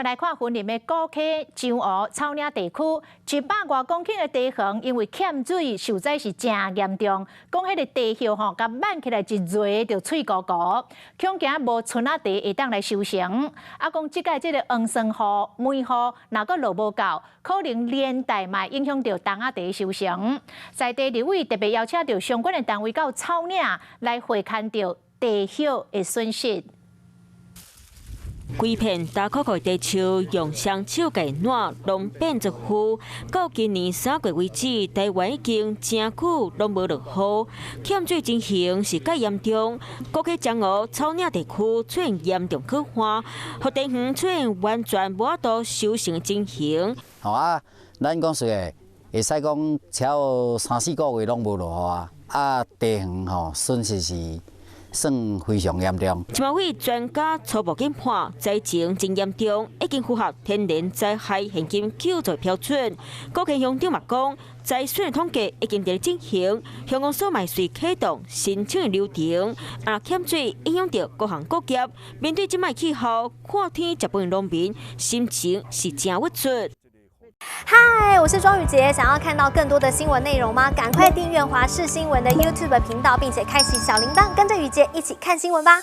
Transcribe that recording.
来看云林的高溪、樟湖、草岭地区，100多公顷的地形因为欠水，受灾是真严重。讲迄个地叶甲挽起来一蕊就脆糊糊，恐惊无村仔地会当来收成。讲即届即个黄霜雨、梅雨，若阁落无够，可能连带嘛影响到冬仔地收成。在地立委特别邀请到相关的单位到草岭来会看到地叶的损失。 规片大块块地树用双手给烂，拢变作灰。到今年3月为止，台湾已经真久拢无落雨，欠水情形是较严重。高溪樟湖、草岭地区出现严重缺旱，和地园出现完全无法度收成的情形。咱讲实个，会使讲超3、4个月拢无落雨地园损失是。 算非常严重。金马会专家初步研判，灾情真严重，已经符合天然灾害现金救助标准。高溪乡长嘛讲，灾损的统计已经在进行，香港所卖税启动申请的流程。欠水影响到各行各业，面对即卖气候，看天食饭的农民心情是真郁卒。 嗨，我是庄宇杰。想要看到更多的新闻内容吗？赶快订阅华视新闻的 YouTube 频道，并且开启小铃铛，跟着宇杰一起看新闻吧。